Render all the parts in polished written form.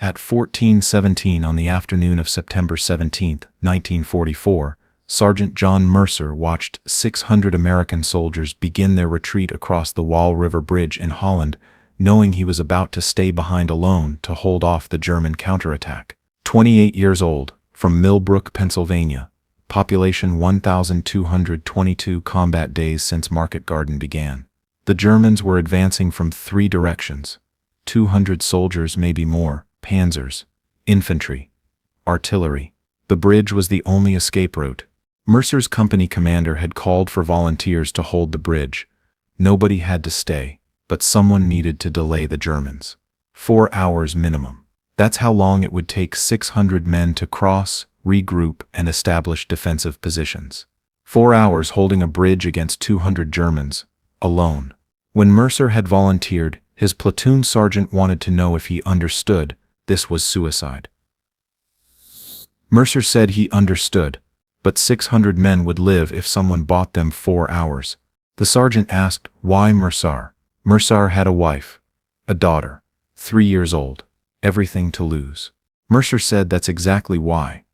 At 14:17 on the afternoon of September 17, 1944, Sergeant John Mercer watched 600 American soldiers begin their retreat across the Waal River Bridge in Holland, knowing he was about to stay behind alone to hold off the German counterattack. 28 years old, from Millbrook, Pennsylvania. Population 1,222 combat days since Market Garden began. The Germans were advancing from 3 directions. 200 soldiers, maybe more, panzers, infantry, artillery. The bridge was the only escape route. Mercer's company commander had called for volunteers to hold the bridge. Nobody had to stay, but someone needed to delay the Germans. 4 hours minimum. That's how long it would take 600 men to cross, regroup, and establish defensive positions. 4 hours holding a bridge against 200 Germans, alone. When Mercer had volunteered, his platoon sergeant wanted to know if he understood this was suicide. Mercer said he understood, but 600 men would live if someone bought them 4 hours. The sergeant asked, why Mercer? Mercer had a wife, a daughter, 3 years old, everything to lose. Mercer said that's exactly why.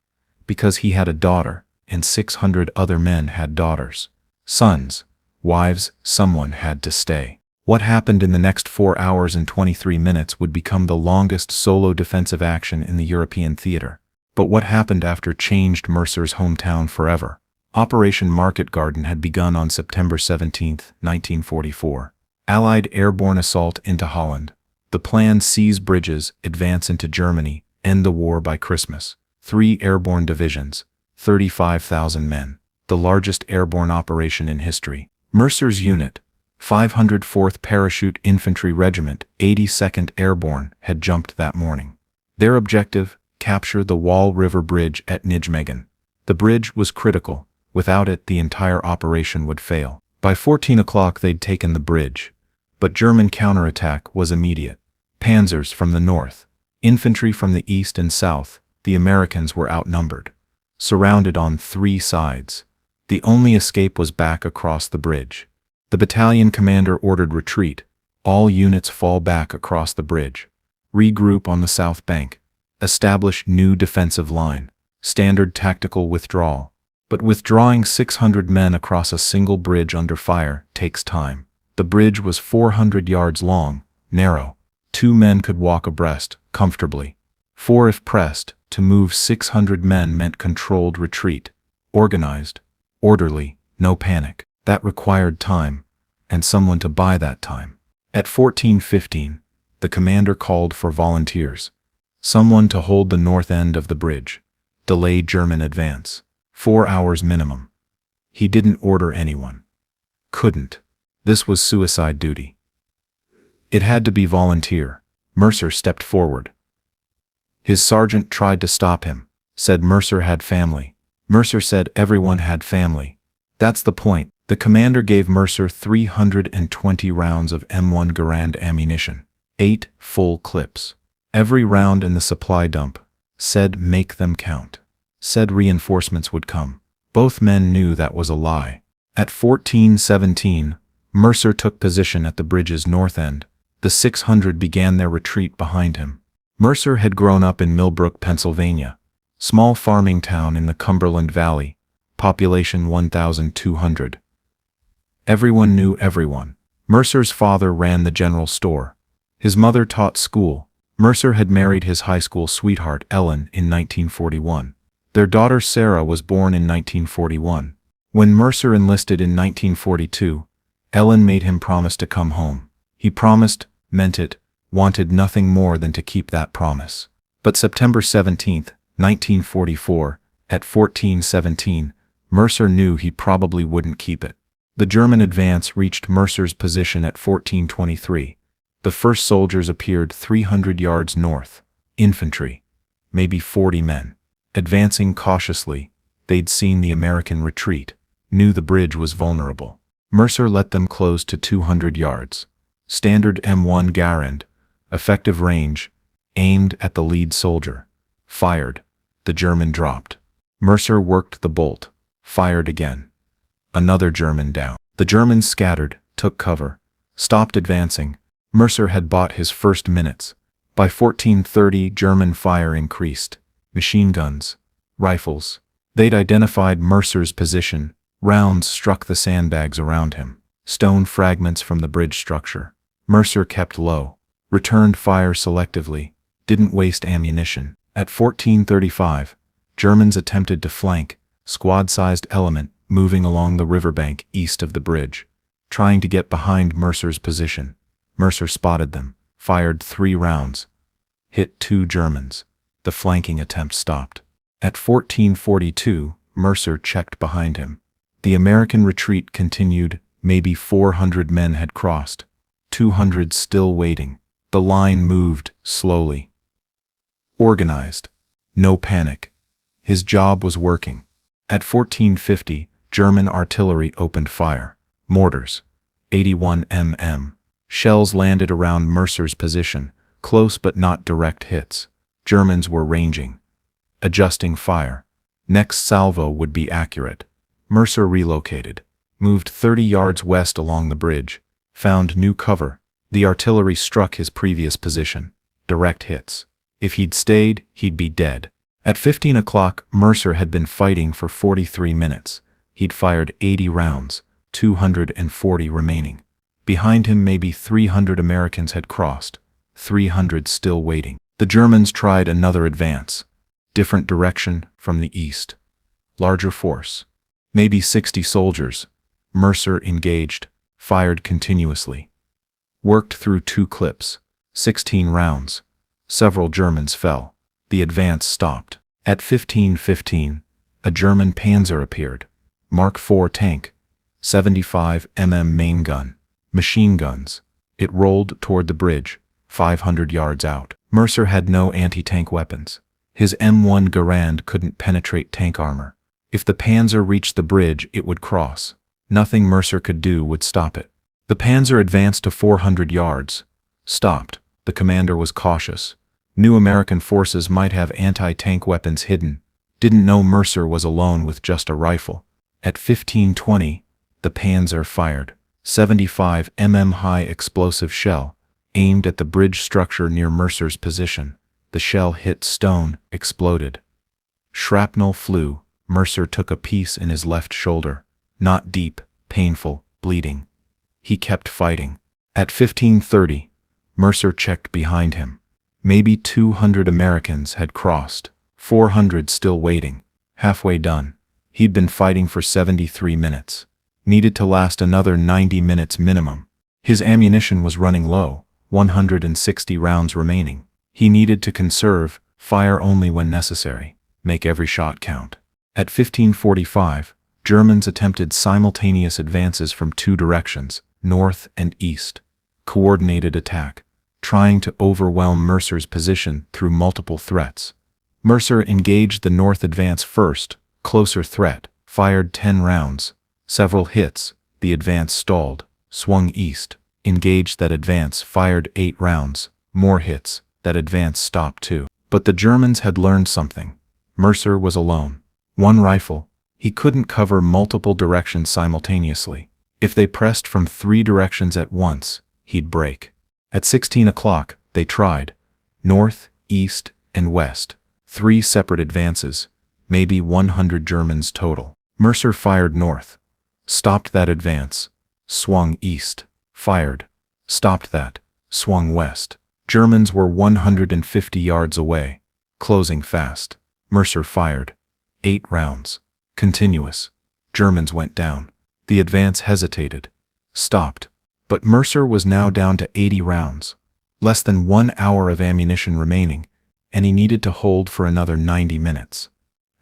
Because he had a daughter, and 600 other men had daughters, sons, wives. Someone had to stay. What happened in the next 4 hours and 23 minutes would become the longest solo defensive action in the European theater. But what happened after changed Mercer's hometown forever. Operation Market Garden had begun on September 17, 1944. Allied airborne assault into Holland. The plan: seize bridges, advance into Germany, end the war by Christmas. 3 airborne divisions, 35,000 men. The largest airborne operation in history. Mercer's unit, 504th Parachute Infantry Regiment, 82nd Airborne, had jumped that morning. Their objective: capture the Waal River Bridge at Nijmegen. The bridge was critical. Without it, the entire operation would fail. By 14 o'clock they'd taken the bridge. But German counterattack was immediate. Panzers from the north, infantry from the east and south. The Americans were outnumbered. Surrounded on 3 sides. The only escape was back across the bridge. The battalion commander ordered retreat. All units fall back across the bridge. Regroup on the south bank. Establish new defensive line. Standard tactical withdrawal. But withdrawing 600 men across a single bridge under fire takes time. The bridge was 400 yards long, narrow. 2 men could walk abreast, comfortably. 4 if pressed. To move 600 men meant controlled retreat. Organized, orderly, no panic. That required time, and someone to buy that time. At 14:15, the commander called for volunteers. Someone to hold the north end of the bridge. Delay German advance. 4 hours minimum. He didn't order anyone. Couldn't. This was suicide duty. It had to be volunteer. Mercer stepped forward. His sergeant tried to stop him, said Mercer had family. Mercer said everyone had family. That's the point. The commander gave Mercer 320 rounds of M1 Garand ammunition. 8 full clips. Every round in the supply dump. Said make them count. Said reinforcements would come. Both men knew that was a lie. At 14:17, Mercer took position at the bridge's north end. The 600 began their retreat behind him. Mercer had grown up in Millbrook, Pennsylvania. Small farming town in the Cumberland Valley. Population 1,200. Everyone knew everyone. Mercer's father ran the general store. His mother taught school. Mercer had married his high school sweetheart, Ellen, in 1941. Their daughter Sarah was born in 1941. When Mercer enlisted in 1942, Ellen made him promise to come home. He promised, meant it, wanted nothing more than to keep that promise. But September 17, 1944, at 14:17, Mercer knew he probably wouldn't keep it. The German advance reached Mercer's position at 14:23. The first soldiers appeared 300 yards north. Infantry. Maybe 40 men. Advancing cautiously, they'd seen the American retreat, knew the bridge was vulnerable. Mercer let them close to 200 yards. Standard M1 Garand. Effective range. Aimed at the lead soldier. Fired. The German dropped. Mercer worked the bolt. Fired again. Another German down. The Germans scattered, took cover, stopped advancing. Mercer had bought his first minutes. By 1430, German fire increased. Machine guns, rifles. They'd identified Mercer's position. Rounds struck the sandbags around him. Stone fragments from the bridge structure. Mercer kept low, returned fire selectively, didn't waste ammunition. At 1435, Germans attempted to flank, squad-sized element moving along the riverbank east of the bridge, trying to get behind Mercer's position. Mercer spotted them, fired 3 rounds, hit 2 Germans. The flanking attempt stopped. At 1442, Mercer checked behind him. The American retreat continued. Maybe 400 men had crossed, 200 still waiting. The line moved slowly. Organized. No panic. His job was working. At 1450, German artillery opened fire. Mortars. 81 mm. Shells landed around Mercer's position, close but not direct hits. Germans were ranging, adjusting fire. Next salvo would be accurate. Mercer relocated, moved 30 yards west along the bridge, found new cover. The artillery struck his previous position. Direct hits. If he'd stayed, he'd be dead. At 15 o'clock, Mercer had been fighting for 43 minutes. He'd fired 80 rounds, 240 remaining. Behind him, maybe 300 Americans had crossed, 300 still waiting. The Germans tried another advance. Different direction from the east. Larger force. Maybe 60 soldiers. Mercer engaged, fired continuously. Worked through 2 clips, 16 rounds. Several Germans fell. The advance stopped. At 15:15, a German Panzer appeared. Mark IV tank, 75 mm main gun, machine guns. It rolled toward the bridge, 500 yards out. Mercer had no anti-tank weapons. His M1 Garand couldn't penetrate tank armor. If the Panzer reached the bridge, it would cross. Nothing Mercer could do would stop it. The Panzer advanced to 400 yards. Stopped. The commander was cautious. New American forces might have anti-tank weapons hidden. Didn't know Mercer was alone with just a rifle. At 1520, the Panzer fired. 75 mm high explosive shell, aimed at the bridge structure near Mercer's position. The shell hit stone, exploded. Shrapnel flew. Mercer took a piece in his left shoulder. Not deep, painful, bleeding. He kept fighting. At 1530, Mercer checked behind him. Maybe 200 Americans had crossed, 400 still waiting. Halfway done. He'd been fighting for 73 minutes. Needed to last another 90 minutes minimum. His ammunition was running low, 160 rounds remaining. He needed to conserve, fire only when necessary, make every shot count. At 1545, Germans attempted simultaneous advances from 2 directions, north and east. Coordinated attack, trying to overwhelm Mercer's position through multiple threats. Mercer engaged the north advance first, closer threat, fired 10 rounds, several hits. The advance stalled, swung east, engaged that advance, fired 8 rounds, more hits. That advance stopped too. But the Germans had learned something. Mercer was alone. 1 rifle. He couldn't cover multiple directions simultaneously. If they pressed from 3 directions at once, he'd break. At 16 o'clock, they tried. North, east, and west. 3 separate advances. Maybe 100 Germans total. Mercer fired north. Stopped that advance. Swung east. Fired. Stopped that. Swung west. Germans were 150 yards away. Closing fast. Mercer fired. 8 rounds. Continuous. Germans went down. The advance hesitated. Stopped. But Mercer was now down to 80 rounds. Less than 1 hour of ammunition remaining, and he needed to hold for another 90 minutes.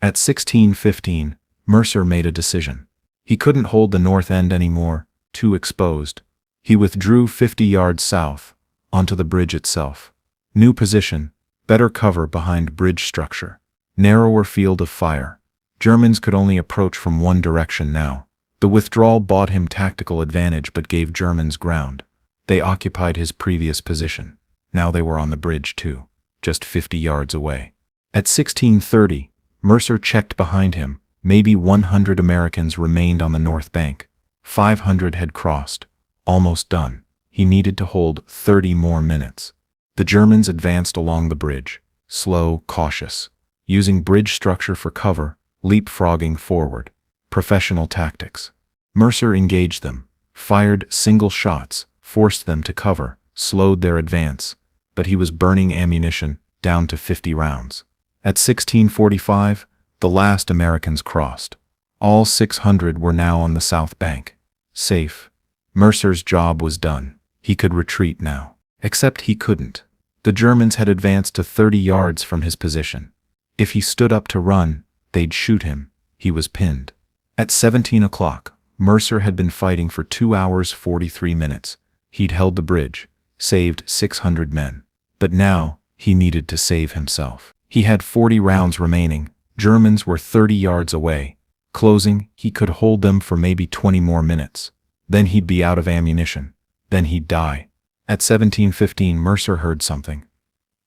At 16:15, Mercer made a decision. He couldn't hold the north end anymore, too exposed. He withdrew 50 yards south, onto the bridge itself. New position, better cover behind bridge structure. Narrower field of fire. Germans could only approach from 1 direction now. The withdrawal bought him tactical advantage but gave Germans ground. They occupied his previous position. Now they were on the bridge too, just 50 yards away. At 16:30, Mercer checked behind him. Maybe 100 Americans remained on the north bank. 500 had crossed. Almost done. He needed to hold 30 more minutes. The Germans advanced along the bridge, slow, cautious, using bridge structure for cover, leapfrogging forward. Professional tactics. Mercer engaged them, fired single shots, forced them to cover, slowed their advance, but he was burning ammunition, down to 50 rounds. At 16:45, the last Americans crossed. All 600 were now on the south bank. Safe. Mercer's job was done. He could retreat now. Except he couldn't. The Germans had advanced to 30 yards from his position. If he stood up to run, they'd shoot him. He was pinned. At 17 o'clock, Mercer had been fighting for 2 hours 43 minutes. He'd held the bridge, saved 600 men. But now, he needed to save himself. He had 40 rounds remaining. Germans were 30 yards away. Closing, he could hold them for maybe 20 more minutes. Then he'd be out of ammunition. Then he'd die. At 17:15, Mercer heard something.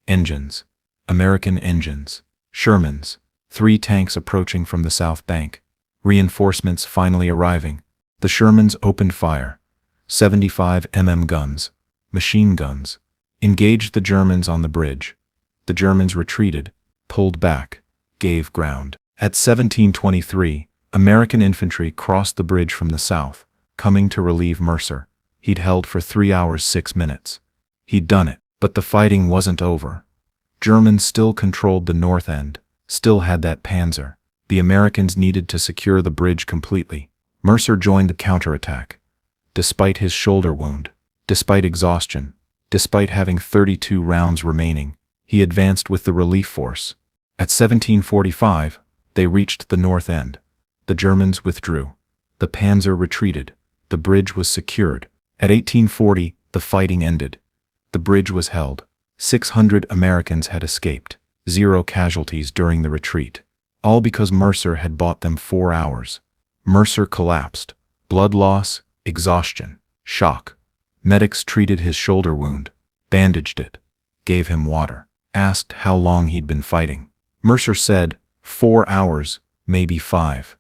Engines. American engines. Shermans. 3 tanks approaching from the south bank. Reinforcements finally arriving. The Shermans opened fire. 75 mm guns. Machine guns. Engaged the Germans on the bridge. The Germans retreated, pulled back, gave ground. At 17:23, American infantry crossed the bridge from the south, coming to relieve Mercer. He'd held for 3 hours 6 minutes. He'd done it, but the fighting wasn't over. Germans still controlled the north end, still had that panzer. The Americans needed to secure the bridge completely. Mercer joined the counterattack. Despite his shoulder wound, despite exhaustion, despite having 32 rounds remaining, he advanced with the relief force. At 17:45, they reached the north end. The Germans withdrew. The panzer retreated. The bridge was secured. At 18:40, the fighting ended. The bridge was held. 600 Americans had escaped. 0 casualties during the retreat. All because Mercer had bought them 4 hours. Mercer collapsed. Blood loss, exhaustion, shock. Medics treated his shoulder wound, bandaged it, gave him water, asked how long he'd been fighting. Mercer said, 4 hours, maybe 5.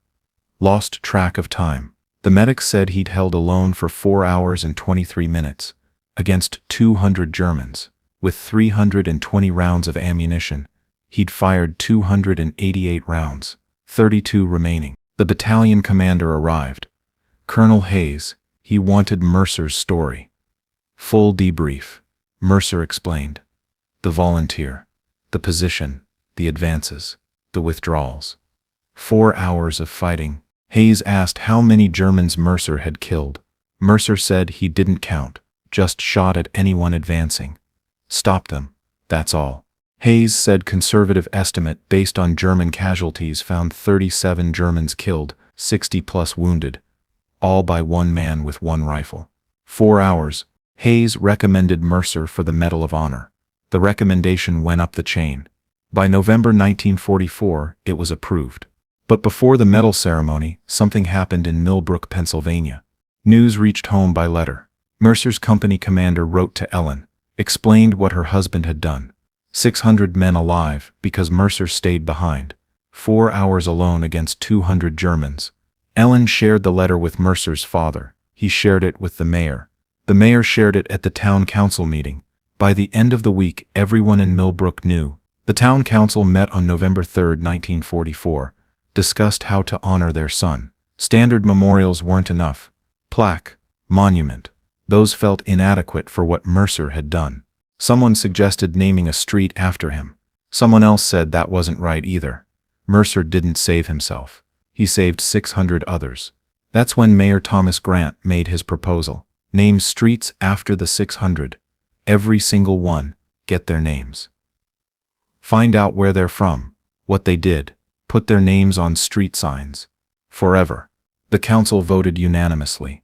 Lost track of time. The medics said he'd held alone for 4 hours and 23 minutes, against 200 Germans. With 320 rounds of ammunition, he'd fired 288 rounds, 32 remaining. The battalion commander arrived. Colonel Hayes. He wanted Mercer's story. Full debrief. Mercer explained. The volunteer. The position. The advances. The withdrawals. 4 hours of fighting. Hayes asked how many Germans Mercer had killed. Mercer said he didn't count, just shot at anyone advancing. Stop them, that's all. Hayes said conservative estimate based on German casualties found 37 Germans killed, 60 plus wounded, all by one man with one rifle. 4 hours. Hayes recommended Mercer for the Medal of Honor. The recommendation went up the chain. By November 1944, it was approved. But before the medal ceremony, something happened in Millbrook, Pennsylvania. News reached home by letter. Mercer's company commander wrote to Ellen, explained what her husband had done. 600 men alive because Mercer stayed behind. 4 hours alone against 200 Germans. Ellen shared the letter with Mercer's father. He shared it with the mayor. The mayor shared it at the town council meeting. By the end of the week, everyone in Millbrook knew. The town council met on November 3, 1944, discussed how to honor their son. Standard memorials weren't enough. Plaque, monument. Those felt inadequate for what Mercer had done. Someone suggested naming a street after him. Someone else said that wasn't right either. Mercer didn't save himself. He saved 600 others. That's when Mayor Thomas Grant made his proposal. Name streets after the 600. Every single one. Get their names. Find out where they're from, what they did. Put their names on street signs. Forever. The council voted unanimously.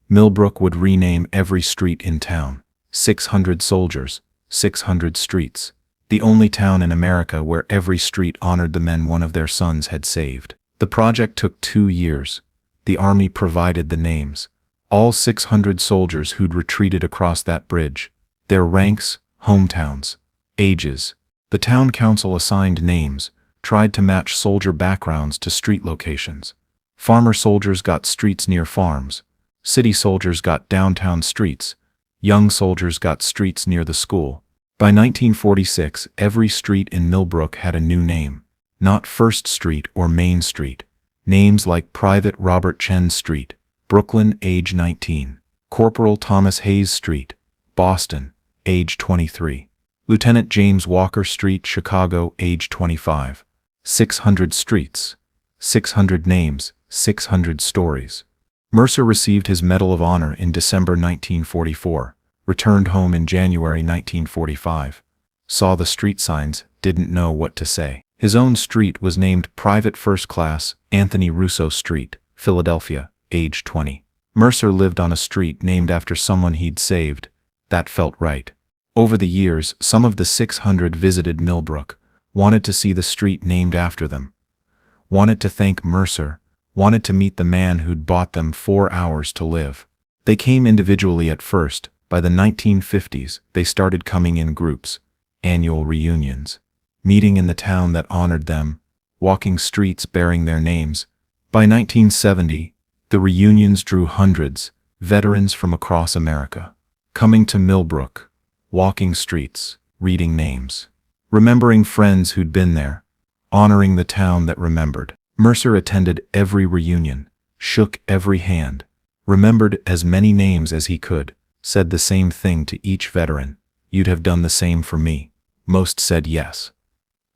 Millbrook would rename every street in town. 600 soldiers, 600 streets. The only town in America where every street honored the men one of their sons had saved. The project took 2 years. The army provided the names. All 600 soldiers who'd retreated across that bridge. Their ranks, hometowns, ages. The town council assigned names, tried to match soldier backgrounds to street locations. Farmer soldiers got streets near farms. City soldiers got downtown streets. Young soldiers got streets near the school. By 1946, every street in Millbrook had a new name. Not First Street or Main Street. Names like Private Robert Chen Street, Brooklyn, age 19. Corporal Thomas Hayes Street, Boston, age 23. Lieutenant James Walker Street, Chicago, age 25. 600 streets, 600 names, 600 stories. Mercer received his Medal of Honor in December 1944, returned home in January 1945. Saw the street signs, didn't know what to say. His own street was named Private First Class Anthony Russo Street, Philadelphia, age 20. Mercer lived on a street named after someone he'd saved. That felt right. Over the years, some of the 600 visited Millbrook, wanted to see the street named after them, wanted to thank Mercer, wanted to meet the man who'd bought them 4 hours to live. They came individually at first. By the 1950s, they started coming in groups, annual reunions, meeting in the town that honored them, walking streets bearing their names. By 1970, the reunions drew hundreds, veterans from across America, coming to Millbrook, walking streets, reading names, remembering friends who'd been there, honoring the town that remembered. Mercer attended every reunion, shook every hand, remembered as many names as he could, said the same thing to each veteran. You'd have done the same for me. Most said yes.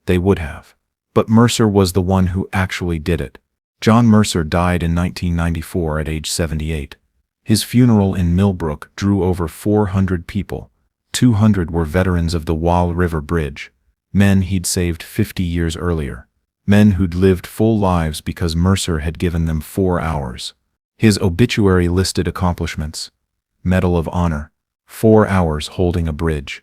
They would have. But Mercer was the one who actually did it. John Mercer died in 1994 at age 78. His funeral in Millbrook drew over 400 people. 200 were veterans of the Waal River Bridge, men he'd saved 50 years earlier, men who'd lived full lives because Mercer had given them 4 hours. His obituary listed accomplishments: Medal of Honor, 4 hours holding a bridge,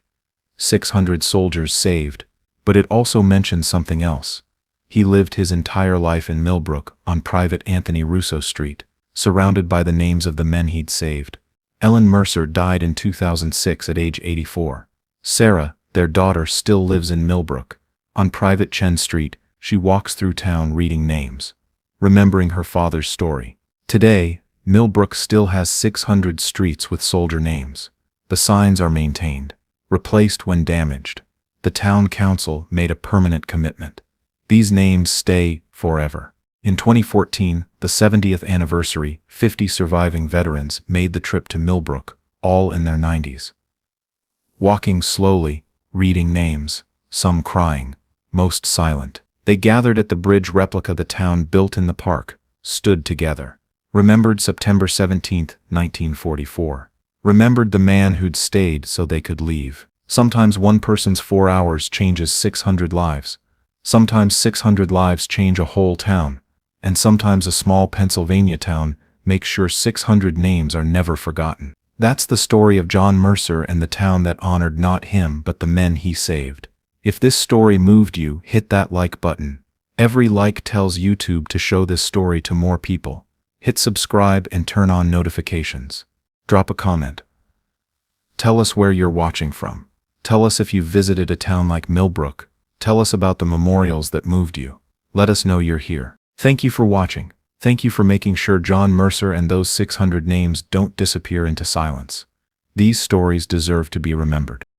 600 soldiers saved, but it also mentioned something else. He lived his entire life in Millbrook on Private Anthony Russo Street, surrounded by the names of the men he'd saved. Ellen Mercer died in 2006 at age 84. Sarah, their daughter, still lives in Millbrook. On Private Chen Street, she walks through town reading names, remembering her father's story. Today, Millbrook still has 600 streets with soldier names. The signs are maintained, replaced when damaged. The town council made a permanent commitment. These names stay forever. In 2014, the 70th anniversary, 50 surviving veterans made the trip to Millbrook, all in their 90s. Walking slowly, reading names, some crying, most silent. They gathered at the bridge replica the town built in the park, stood together. Remembered September 17, 1944. Remembered the man who'd stayed so they could leave. Sometimes one person's 4 hours changes 600 lives. Sometimes 600 lives change a whole town. And sometimes a small Pennsylvania town makes sure 600 names are never forgotten. That's the story of John Mercer and the town that honored not him but the men he saved. If this story moved you, hit that like button. Every like tells YouTube to show this story to more people. Hit subscribe and turn on notifications. Drop a comment. Tell us where you're watching from. Tell us if you've visited a town like Millbrook. Tell us about the memorials that moved you. Let us know you're here. Thank you for watching. Thank you for making sure John Mercer and those 600 names don't disappear into silence. These stories deserve to be remembered.